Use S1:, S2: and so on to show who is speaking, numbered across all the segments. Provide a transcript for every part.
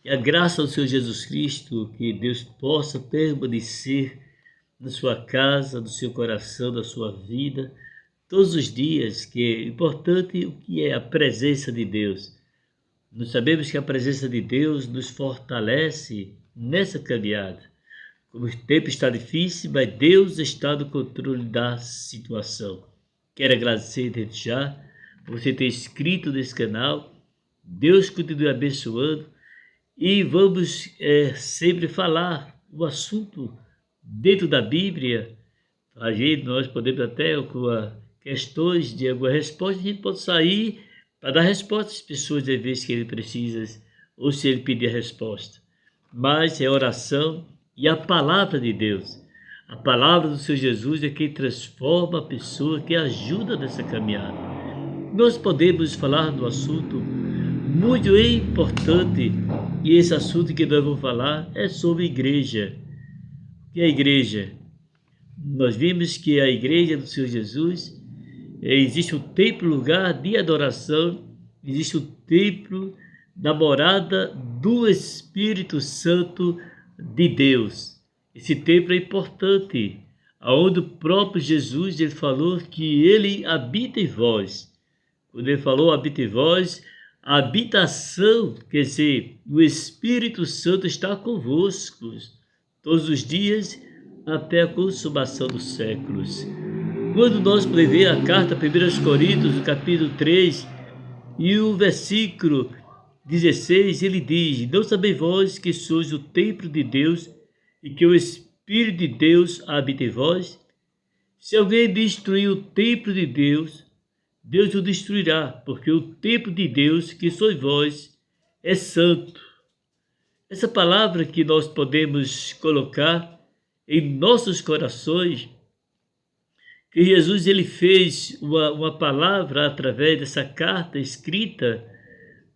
S1: Que a graça do Senhor Jesus Cristo, que Deus possa permanecer na sua casa, no seu coração, na sua vida, todos os dias, que é importante o que é a presença de Deus. Nós sabemos que a presença de Deus nos fortalece nessa caminhada. Como o tempo está difícil, mas Deus está no controle da situação. Quero agradecer desde já por você ter inscrito nesse canal. Deus continue abençoando. E vamos sempre falar o assunto dentro da Bíblia. Nós podemos até, com questões de alguma resposta, a gente pode sair para dar resposta às pessoas, às vezes, que ele precisa, ou se ele pedir a resposta. Mas é oração e a palavra de Deus. A palavra do Senhor Jesus é quem transforma a pessoa, que ajuda nessa caminhada. Nós podemos falar do assunto muito importante, e esse assunto que nós vamos falar é sobre igreja. O que é a igreja? Nós vimos que a igreja do Senhor Jesus, existe o templo, lugar de adoração, existe o templo da morada do Espírito Santo de Deus. Esse templo é importante, aonde o próprio Jesus ele falou que ele habita em vós. Quando ele falou habita em vós, a habitação, quer dizer, o Espírito Santo está convosco todos os dias até a consumação dos séculos. Quando nós podemos ver a carta 1 Coríntios, capítulo 3, e o versículo 16, ele diz: não sabeis vós que sois o templo de Deus e que o Espírito de Deus habita em vós? Se alguém destruir o templo de Deus, Deus o destruirá, porque o templo de Deus, que sois vós, é santo. Essa palavra que nós podemos colocar em nossos corações, que Jesus ele fez uma palavra através dessa carta escrita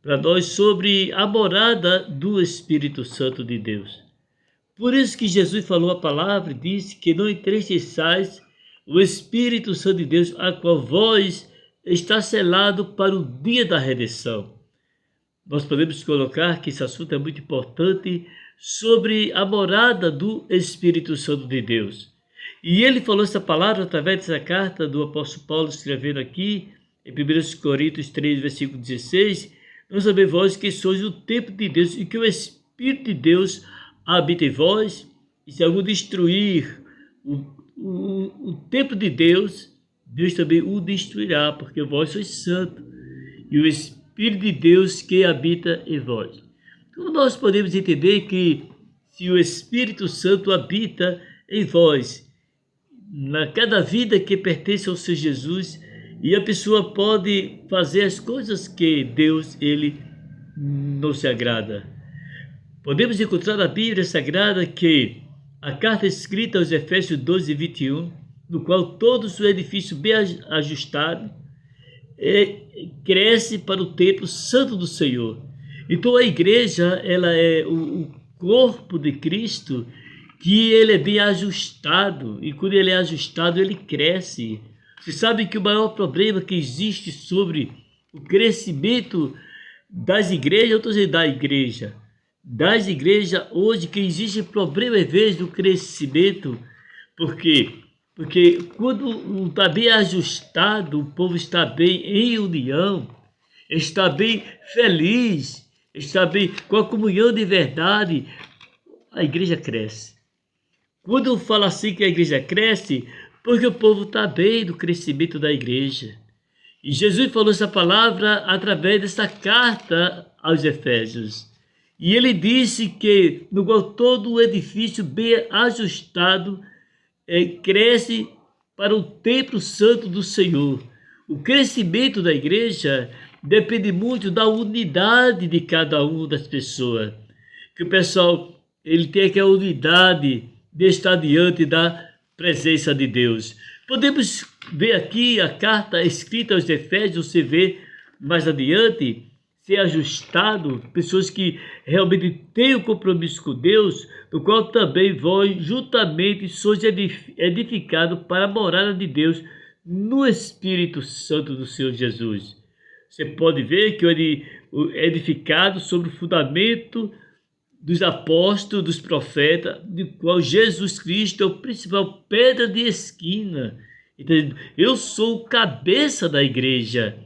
S1: para nós sobre a morada do Espírito Santo de Deus. Por isso que Jesus falou a palavra e disse que não entristeçais o Espírito Santo de Deus, a qual vós está selado para o dia da redenção. Nós podemos colocar que esse assunto é muito importante sobre a morada do Espírito Santo de Deus. E ele falou essa palavra através dessa carta do apóstolo Paulo, escrevendo aqui em 1 Coríntios 3, versículo 16, não sabeis vós que sois o templo de Deus e que o Espírito de Deus habita em vós, e se algum destruir o templo de Deus, Deus também o destruirá, porque vós sois santos, e o Espírito de Deus que habita em vós. Como nós podemos entender que se o Espírito Santo habita em vós, na cada vida que pertence ao Senhor Jesus, e a pessoa pode fazer as coisas que Deus ele não se agrada. Podemos encontrar na Bíblia Sagrada que a carta escrita aos Efésios 12, 21, no qual todo o seu edifício bem ajustado cresce para o templo santo do Senhor. Então a igreja ela é o corpo de Cristo, que ele é bem ajustado, e quando ele é ajustado ele cresce. Você sabe que o maior problema que existe sobre o crescimento das igrejas, eu estou dizendo das igrejas hoje, que existe problema às vezes do crescimento, porque quando está bem ajustado, o povo está bem em união, está bem feliz, está bem com a comunhão de verdade, a igreja cresce. Quando eu falo assim que a igreja cresce, porque o povo está bem no crescimento da igreja. E Jesus falou essa palavra através dessa carta aos Efésios. E ele disse que no qual todo o edifício bem ajustado cresce para o templo santo do Senhor. O crescimento da igreja depende muito da unidade de cada uma das pessoas. Que o pessoal ele tem aquela unidade de estar diante da presença de Deus. Podemos ver aqui a carta escrita aos Efésios, você vê mais adiante, ser ajustado, pessoas que realmente têm o compromisso com Deus, no qual também vós juntamente sois edificados para a morada de Deus no Espírito Santo do Senhor Jesus. Você pode ver que o edificado sobre o fundamento dos apóstolos, dos profetas, de qual Jesus Cristo é o principal pedra de esquina. Então, eu sou o cabeça da igreja.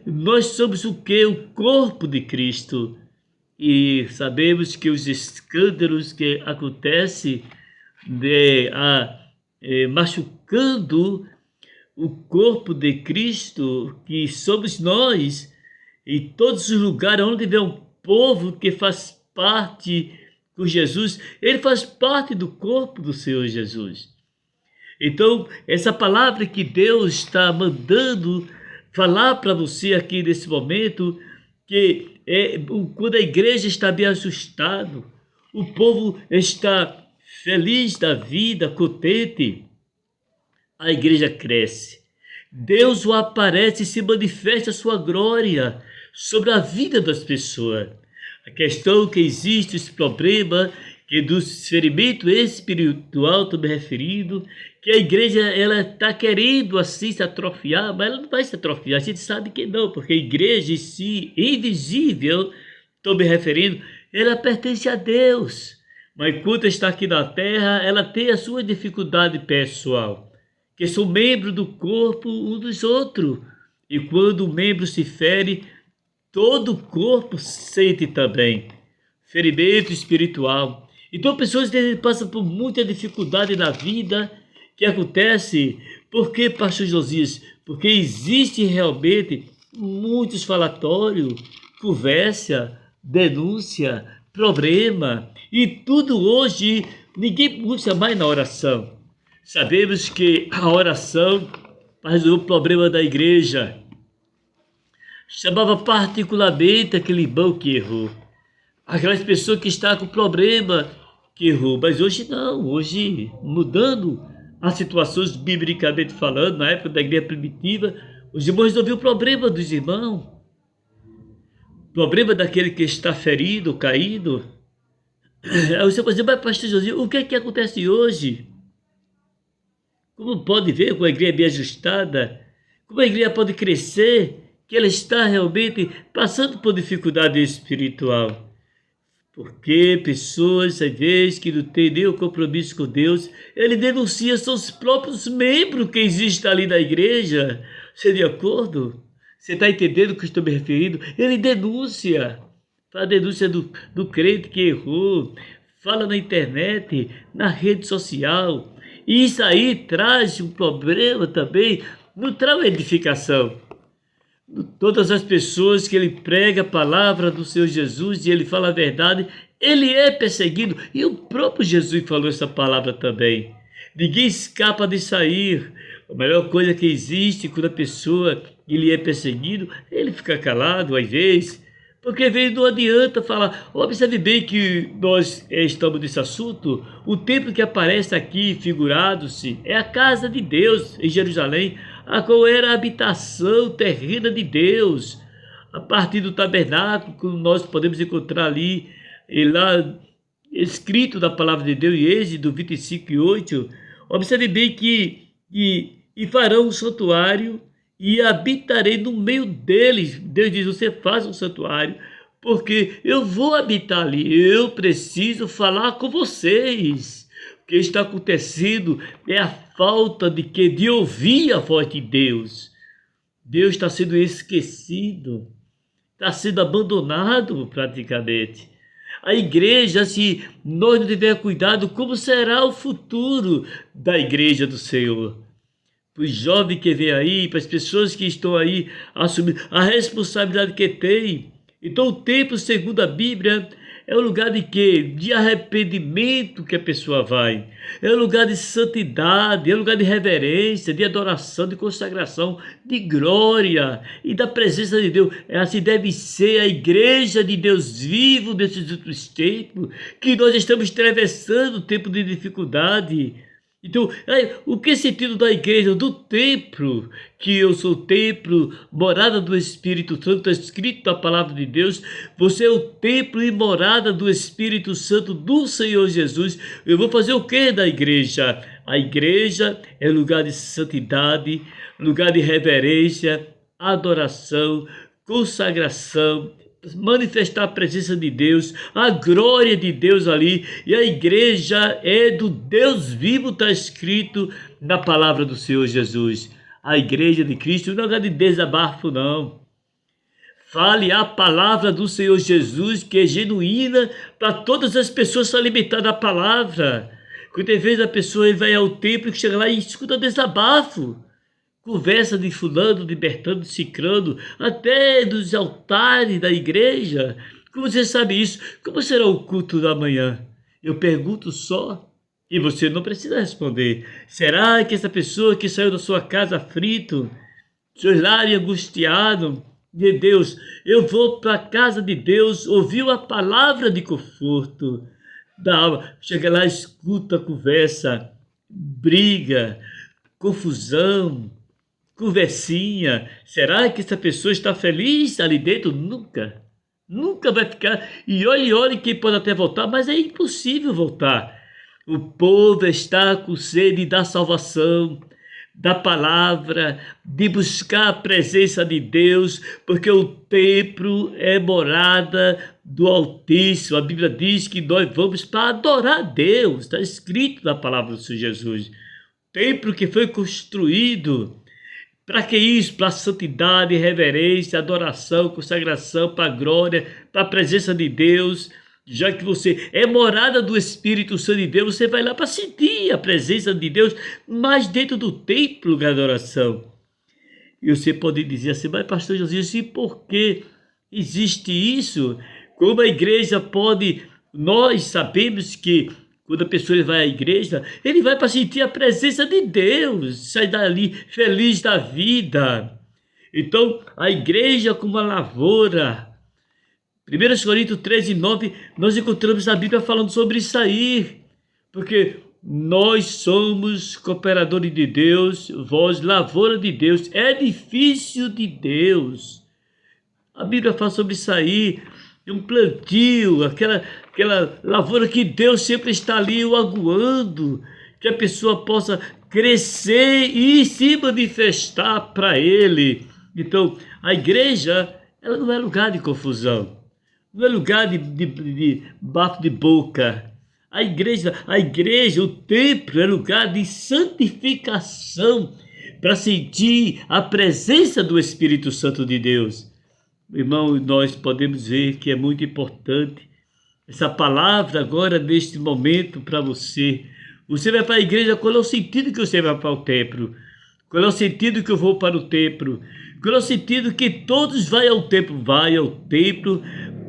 S1: Nós somos o que? O corpo de Cristo. E sabemos que os escândalos que acontecem machucando o corpo de Cristo, que somos nós, em todos os lugares onde vê um povo que faz parte com Jesus, ele faz parte do corpo do Senhor Jesus. Então, essa palavra que Deus está mandando falar para você aqui nesse momento, que quando a igreja está bem ajustada, o povo está feliz da vida, contente, a igreja cresce. Deus o aparece e se manifesta a sua glória sobre a vida das pessoas. A questão que existe, esse problema, que do ferimento espiritual, estou me referindo, que a igreja ela está querendo assim se atrofiar, mas ela não vai se atrofiar, a gente sabe que não, porque a igreja em si, invisível, estou me referindo, ela pertence a Deus, mas enquanto está aqui na terra, ela tem a sua dificuldade pessoal, que são membros do corpo um dos outros, e quando o membro se fere, todo o corpo sente também ferimento espiritual. Então pessoas passam por muita dificuldade na vida, que acontece, porque, pastor Josias? Porque existe realmente muitos falatórios, conversa, denúncia, problema, e tudo hoje, ninguém busca mais na oração. Sabemos que a oração para resolver o problema da igreja chamava particularmente aquele irmão que errou, aquelas pessoas que estão com problema que errou, mas hoje não, hoje mudando as situações biblicamente falando, na época da igreja primitiva, os irmãos resolviam o problema dos irmãos, o problema daquele que está ferido, caído. Aí você pode dizer, mas pastor José, o que é que acontece hoje? Como pode ver com a igreja bem ajustada, como a igreja pode crescer, que ela está realmente passando por dificuldade espiritual. Porque pessoas, às vezes, que não têm nenhum compromisso com Deus, ele denuncia, são os próprios membros que existem ali na igreja. Você de acordo? Você está entendendo o que eu estou me referindo? Ele denuncia. Fala a denúncia do crente que errou. Fala na internet, na rede social. E isso aí traz um problema também, não traz uma edificação. Todas as pessoas que ele prega a palavra do Senhor Jesus e ele fala a verdade, ele é perseguido. E o próprio Jesus falou essa palavra também. Ninguém escapa de sair. A melhor coisa que existe quando a pessoa ele é perseguido, ele fica calado às vezes, porque não adianta falar. Observe bem que nós estamos nesse assunto. O templo que aparece aqui, figurado-se, é a casa de Deus em Jerusalém, a qual era a habitação terrena de Deus. A partir do tabernáculo, que nós podemos encontrar ali, e lá escrito na palavra de Deus, em Êxodo 25:8, observe bem que e farão um santuário e habitarei no meio deles. Deus diz, você faz um santuário, porque eu vou habitar ali, eu preciso falar com vocês. O que está acontecendo é a falta de ouvir a voz de Deus. Deus está sendo esquecido, está sendo abandonado praticamente. A igreja, se nós não tivermos cuidado, como será o futuro da igreja do Senhor? Para os jovens que vêm aí, para as pessoas que estão aí assumindo a responsabilidade que têm. Então o templo, segundo a Bíblia, é um lugar de quê? De arrependimento que a pessoa vai. É um lugar de santidade, é um lugar de reverência, de adoração, de consagração, de glória e da presença de Deus. Assim deve ser a igreja de Deus vivo nesses outros tempos, que nós estamos atravessando tempo de dificuldade. Então, o que é sentido da igreja, do templo, que eu sou o templo, morada do Espírito Santo, está escrito na palavra de Deus, você é o templo e morada do Espírito Santo do Senhor Jesus. Eu vou fazer o que da igreja? A igreja é lugar de santidade, lugar de reverência, adoração, consagração, manifestar a presença de Deus, a glória de Deus ali. E a igreja é do Deus vivo, está escrito na palavra do Senhor Jesus. A igreja de Cristo não é de desabafo, não. Fale a palavra do Senhor Jesus, que é genuína, para todas as pessoas se alimentar da palavra. Quantas vezes a pessoa vai ao templo e chega lá e escuta desabafo, conversa de fulano, de Bertano, de Cicrano, até dos altares da igreja. Como você sabe isso? Como será o culto da manhã? Eu pergunto só, e você não precisa responder. Será que essa pessoa que saiu da sua casa aflito, seu lar angustiado, de Deus, eu vou para a casa de Deus, ouviu a palavra de conforto da alma, chega lá, escuta, conversa, briga, confusão, conversinha. Será que essa pessoa está feliz ali dentro? Nunca. Nunca vai ficar. E olhe quem pode até voltar, mas é impossível voltar. O povo está com sede da salvação, da palavra, de buscar a presença de Deus, porque o templo é morada do Altíssimo. A Bíblia diz que nós vamos para adorar a Deus, está escrito na palavra do Senhor Jesus. Templo que foi construído, para que isso? Para a santidade, reverência, adoração, consagração, para a glória, para a presença de Deus. Já que você é morada do Espírito Santo de Deus, você vai lá para sentir a presença de Deus, mas dentro do templo de adoração. E você pode dizer assim, mas pastor Josias, e por que existe isso? Como a igreja pode... Nós sabemos que quando a pessoa vai à igreja, ele vai para sentir a presença de Deus, sai dali feliz da vida. Então, a igreja como uma lavoura. 1 Coríntios 13:9, nós encontramos a Bíblia falando sobre isso aí, porque nós somos cooperadores de Deus, vós lavoura de Deus, edifício de Deus. A Bíblia fala sobre isso aí, um plantio, aquela lavoura que Deus sempre está ali o aguando, que a pessoa possa crescer e se manifestar para Ele. Então, a igreja, ela não é lugar de confusão. Não é lugar de bafo de boca. A igreja, o templo é lugar de santificação para sentir a presença do Espírito Santo de Deus. Irmão, nós podemos ver que é muito importante essa palavra agora, neste momento, para você. Você vai para a igreja, qual é o sentido que você vai para o templo? Qual é o sentido que eu vou para o templo? Qual é o sentido que todos vão ao templo? Vai ao templo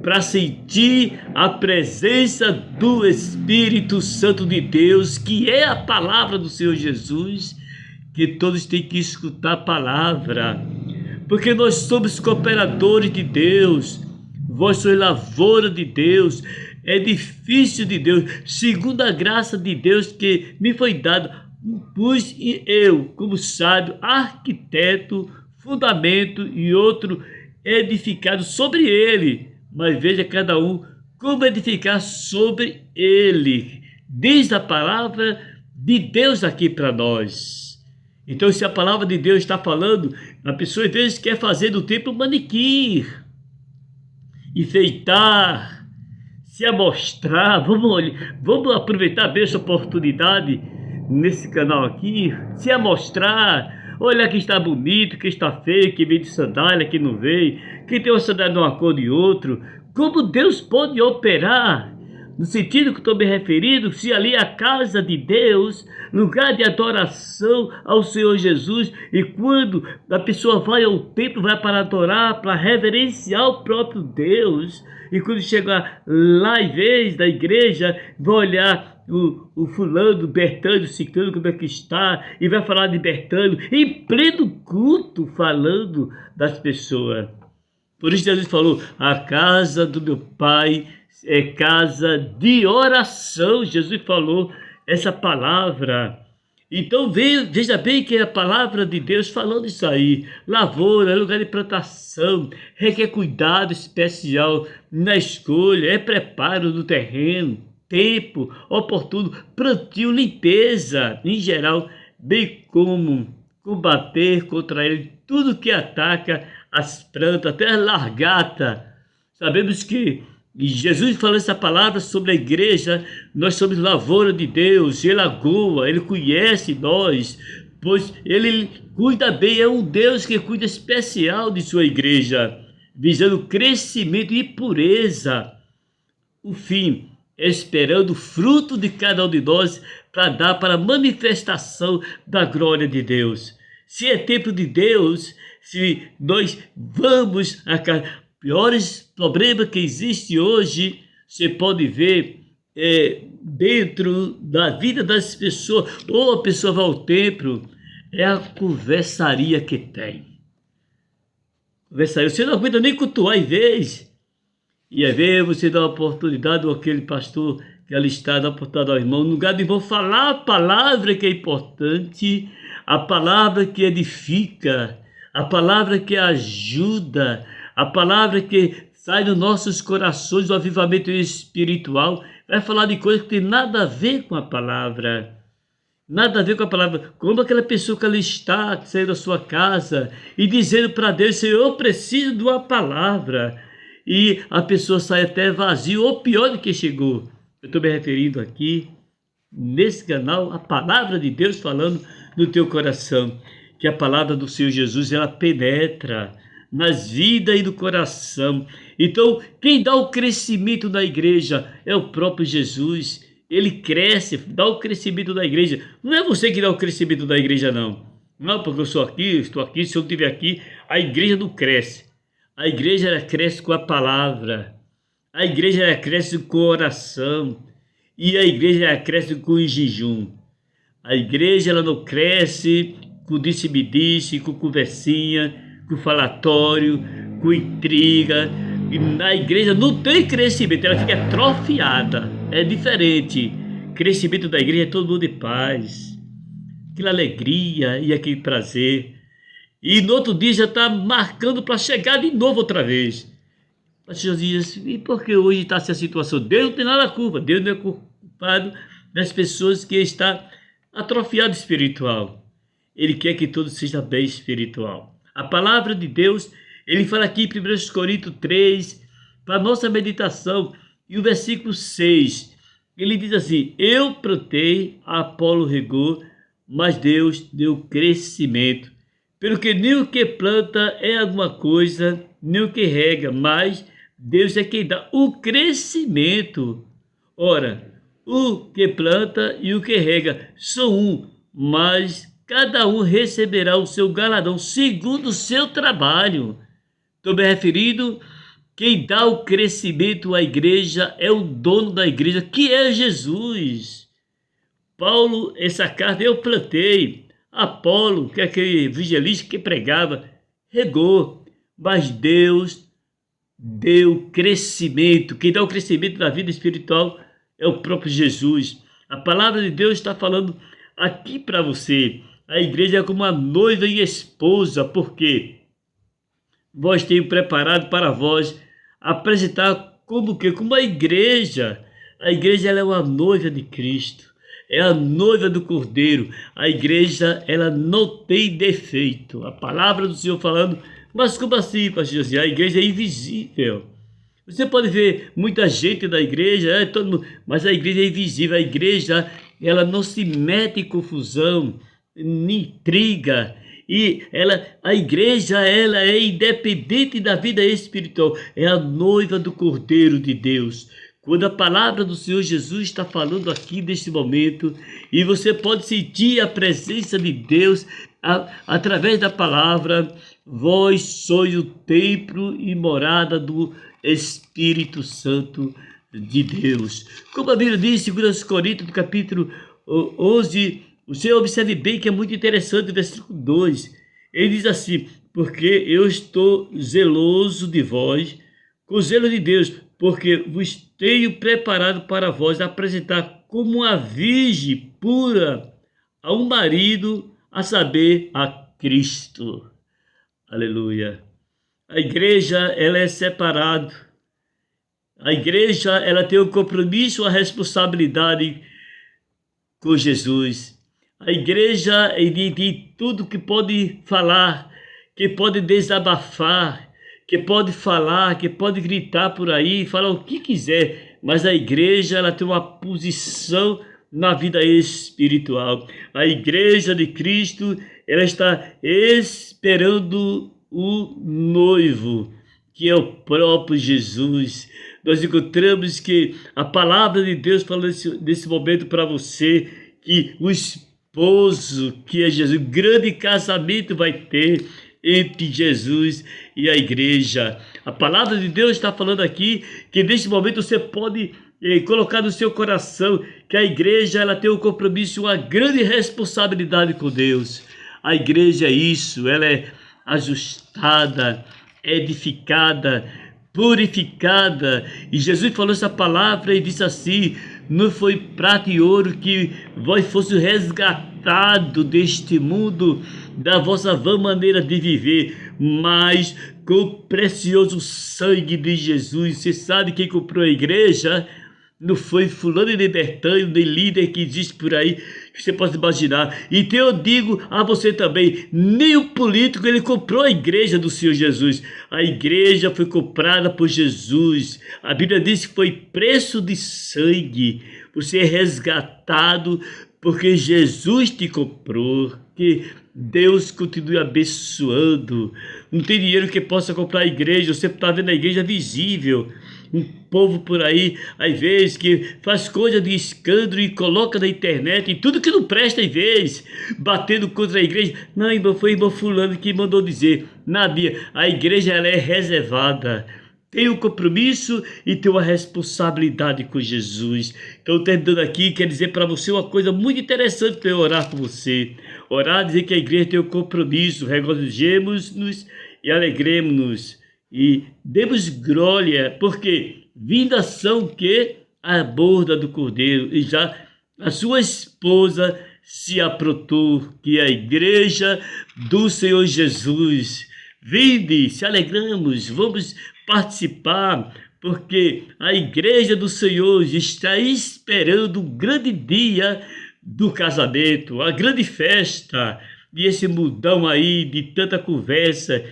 S1: para sentir a presença do Espírito Santo de Deus, que é a palavra do Senhor Jesus, que todos têm que escutar a palavra, porque nós somos cooperadores de Deus, vós sois lavoura de Deus, edifício de Deus, segundo a graça de Deus que me foi dada, pus eu, como sábio, arquiteto, fundamento e outro edificado sobre ele. Mas veja cada um como edificar sobre ele. Diz a palavra de Deus aqui para nós. Então, se a palavra de Deus está falando, a pessoa às vezes quer fazer do templo um manequim, enfeitar, se amostrar. Vamos aproveitar bem essa oportunidade nesse canal aqui, se amostrar. Olha quem está bonito, quem está feio, quem veio de sandália, quem não veio, quem tem uma sandália de uma cor de outro. Como Deus pode operar? No sentido que estou me referindo, se ali é a casa de Deus, lugar de adoração ao Senhor Jesus, e quando a pessoa vai ao templo, vai para adorar, para reverenciar o próprio Deus, e quando chegar lá em vez da igreja, vai olhar o fulano, Bertano, Ciclano, como é que está, e vai falar de Bertano, em pleno culto, falando das pessoas. Por isso Jesus falou, a casa do meu Pai é casa de oração. Jesus falou essa palavra. Então veja bem que é a palavra de Deus falando isso aí. Lavoura é lugar de plantação, requer cuidado especial na escolha, é preparo do terreno, tempo oportuno, plantio, limpeza em geral, bem como combater contra ele tudo que ataca as plantas, até a largata. Sabemos que Jesus falou essa palavra sobre a igreja, nós somos lavoura de Deus, Ele agoa, Ele conhece nós, pois Ele cuida bem, é um Deus que cuida especial de sua igreja, visando crescimento e pureza, o fim, esperando o fruto de cada um de nós para dar para a manifestação da glória de Deus. Se é tempo de Deus, se nós vamos a piores problemas que existe hoje, você pode ver dentro da vida das pessoas, ou a pessoa vai ao templo, é a conversaria que tem. Conversaria, você não aguenta nem cultuar em vez. E às vezes você dá uma oportunidade àquele pastor que ali está, dá uma oportunidade ao irmão, no lugar do irmão falar a palavra que é importante, a palavra que edifica, a palavra que ajuda, a palavra que sai dos nossos corações, o avivamento espiritual, vai falar de coisas que tem nada a ver com a palavra. Nada a ver com a palavra. Como aquela pessoa que ali está, que saiu da sua casa e dizendo para Deus, Senhor, eu preciso de uma palavra. E a pessoa sai até vazia, ou pior do que chegou. Eu estou me referindo aqui, nesse canal, a palavra de Deus falando no teu coração. Que a palavra do Senhor Jesus, ela penetra nas vidas e no coração. Então, quem dá o crescimento da igreja é o próprio Jesus. Ele cresce, dá o crescimento da igreja. Não é você que dá o crescimento da igreja, não. Não, porque eu sou aqui, estou aqui, se eu não estiver aqui, a igreja não cresce. A igreja ela cresce com a palavra. A igreja ela cresce com oração. E a igreja ela cresce com o jejum. A igreja ela não cresce com disse-me-disse, com conversinha, com falatório, com intriga. E na igreja não tem crescimento, ela fica atrofiada. É diferente. Crescimento da igreja é todo mundo de paz. Aquela alegria e aquele prazer. E no outro dia já está marcando para chegar de novo outra vez. Mas Jesus diz, e por que hoje está essa situação? Deus não tem nada a culpa. Deus não é culpado das pessoas que estão atrofiadas espiritual. Ele quer que todos sejam bem espiritual. A palavra de Deus, ele fala aqui em 1 Coríntios 3, para a nossa meditação, e o versículo 6, ele diz assim, eu plantei, Apolo regou, mas Deus deu crescimento. Pelo que nem o que planta é alguma coisa, nem o que rega, mas Deus é quem dá o crescimento. Ora, o que planta e o que rega são um, mas cada um receberá o seu galardão segundo o seu trabalho. Estou me referindo, quem dá o crescimento à igreja é o dono da igreja, que é Jesus. Paulo, essa carta eu plantei. Apolo, que é aquele evangelista que pregava, regou, mas Deus deu crescimento. Quem dá o crescimento da vida espiritual é o próprio Jesus. A palavra de Deus está falando aqui para você. A igreja é como uma noiva e esposa, porque vós tenho preparado para vós apresentar como que? Como a igreja. A igreja ela é uma noiva de Cristo. É a noiva do Cordeiro. A igreja, ela não tem defeito. A palavra do Senhor falando, mas como assim, pastor José? A igreja é invisível. Você pode ver muita gente da igreja, todo mundo, mas a igreja é invisível. A igreja, ela não se mete em confusão, em intriga. E a igreja, ela é independente da vida espiritual. É a noiva do Cordeiro de Deus. Quando a palavra do Senhor Jesus está falando aqui neste momento, e você pode sentir a presença de Deus através da palavra, vós sois o templo e morada do Espírito Santo de Deus. Como a Bíblia diz em 2 Coríntios, capítulo 11, você observe bem que é muito interessante o versículo 2. Ele diz assim, porque eu estou zeloso de vós, com o zelo de Deus, porque vos tenho preparado para vós apresentar como uma virgem pura a um marido, a saber, a Cristo. Aleluia. A igreja, ela é separada. A igreja, ela tem o compromisso, a responsabilidade com Jesus. A igreja, de tudo que pode falar, que pode desabafar, que pode falar, que pode gritar por aí, falar o que quiser, mas a igreja ela tem uma posição na vida espiritual. A igreja de Cristo, ela está esperando o noivo, que é o próprio Jesus. Nós encontramos que a palavra de Deus fala nesse momento para você, que o esposo, que é Jesus, grande casamento vai ter entre Jesus e a igreja. A palavra de Deus está falando aqui que neste momento você pode colocar no seu coração que a igreja ela tem um compromisso, uma grande responsabilidade com Deus. A igreja é isso, ela é ajustada, edificada, purificada. E Jesus falou essa palavra e disse assim: não foi prata e ouro que vós fosse resgatado deste mundo, da vossa vã maneira de viver, mas com o precioso sangue de Jesus. Você sabe quem comprou a igreja? Não foi fulano e libertano, nem líder que existe por aí, que você pode imaginar. Então eu digo a você também, nem o político ele comprou a igreja do Senhor Jesus. A igreja foi comprada por Jesus. A Bíblia diz que foi preço de sangue. Você é resgatado porque Jesus te comprou. Que Deus continue abençoando. Não tem dinheiro que possa comprar a igreja. Você está vendo a igreja visível. Um povo por aí, às vezes, que faz coisa de escândalo e coloca na internet, e tudo que não presta, às vezes, batendo contra a igreja. Não, irmão, foi irmão fulano que mandou dizer. Nada, a igreja ela é reservada. Tem um compromisso e tem uma responsabilidade com Jesus. Então, terminando aqui, quero dizer para você uma coisa muito interessante para eu orar com você. Orar, dizer que a igreja tem um compromisso, regozijemos-nos e alegremos-nos. E demos glória, porque vindas são que a borda do cordeiro, e já a sua esposa se aprontou, que é a igreja do Senhor Jesus. Vinde, se alegramos, vamos participar, porque a igreja do Senhor está esperando o grande dia do casamento, a grande festa, e esse mundão aí de tanta conversa,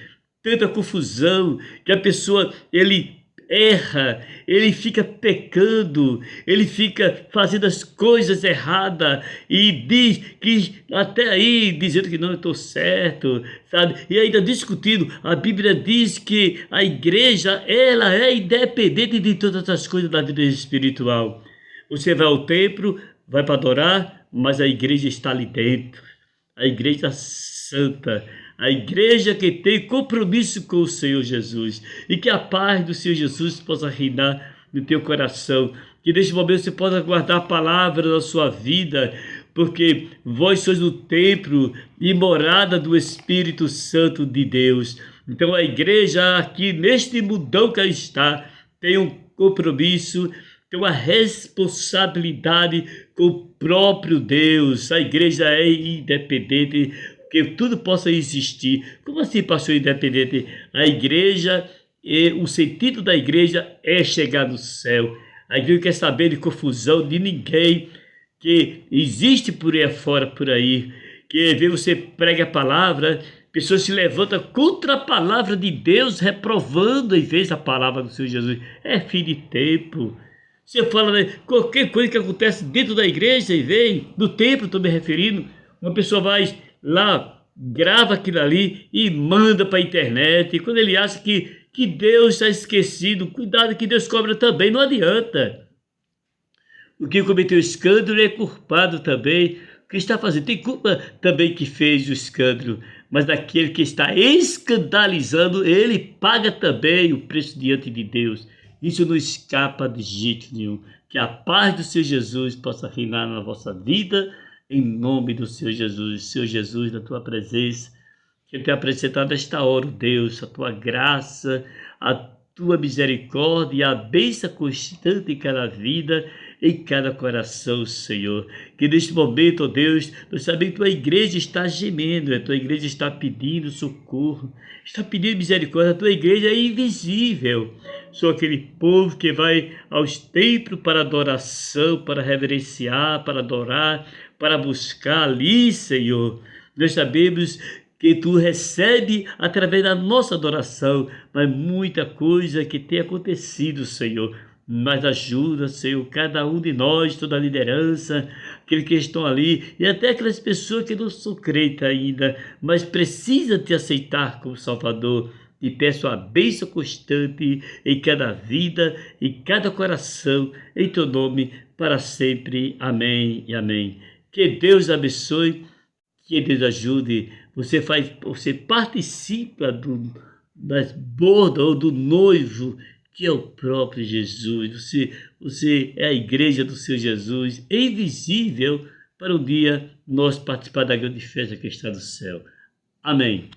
S1: tanta confusão, que a pessoa, ele erra, ele fica pecando, ele fica fazendo as coisas erradas e diz que até aí, dizendo que não, eu estou certo, sabe? E ainda discutindo, a Bíblia diz que a igreja, ela é independente de todas as coisas da vida espiritual. Você vai ao templo, vai para adorar, mas a igreja está ali dentro, a igreja santa, a igreja que tem compromisso com o Senhor Jesus, e que a paz do Senhor Jesus possa reinar no teu coração, que neste momento você possa guardar a palavra da sua vida, porque vós sois o templo e morada do Espírito Santo de Deus. Então a igreja aqui neste mundão que está tem um compromisso, tem uma responsabilidade com o próprio Deus. A igreja é independente, que tudo possa existir. Como assim, pastor independente? A igreja, o sentido da igreja é chegar no céu. A igreja quer saber de confusão de ninguém que existe por aí fora, por aí. Que vê você prega a palavra, pessoas se levantam contra a palavra de Deus, reprovando em vez da palavra do Senhor Jesus. É fim de tempo. Você fala, né, qualquer coisa que acontece dentro da igreja, e vem, do templo, estou me referindo, uma pessoa vai lá, grava aquilo ali e manda para a internet. E quando ele acha que Deus está esquecido, cuidado que Deus cobra também, não adianta. O que cometeu o escândalo é culpado também. O que está fazendo? Tem culpa também que fez o escândalo, mas daquele que está escandalizando, ele paga também o preço diante de Deus. Isso não escapa de jeito nenhum. Que a paz do Senhor Jesus possa reinar na vossa vida, em nome do Senhor Jesus. Senhor Jesus, na tua presença, que eu tenho apresentado esta hora, Deus, a tua graça, a tua misericórdia e a bênção constante em cada vida, em cada coração, Senhor. Que neste momento, ó Deus, nós sabemos que tua igreja está gemendo, a tua igreja está pedindo socorro, está pedindo misericórdia, a tua igreja é invisível. Sou aquele povo que vai aos templos para adoração, para reverenciar, para adorar, para buscar ali, Senhor. Nós sabemos que tu recebe através da nossa adoração, mas muita coisa que tem acontecido, Senhor. Mas ajuda, Senhor, cada um de nós, toda a liderança, aqueles que estão ali, e até aquelas pessoas que não são crentes ainda, mas precisam te aceitar como Salvador. Te peço a bênção constante em cada vida, em cada coração, em teu nome, para sempre. Amém e amém. Que Deus abençoe, que Deus ajude. Você participa das bodas ou do noivo, que é o próprio Jesus. Você é a igreja do Senhor Jesus, invisível, para um dia nós participar da grande festa que está no céu. Amém.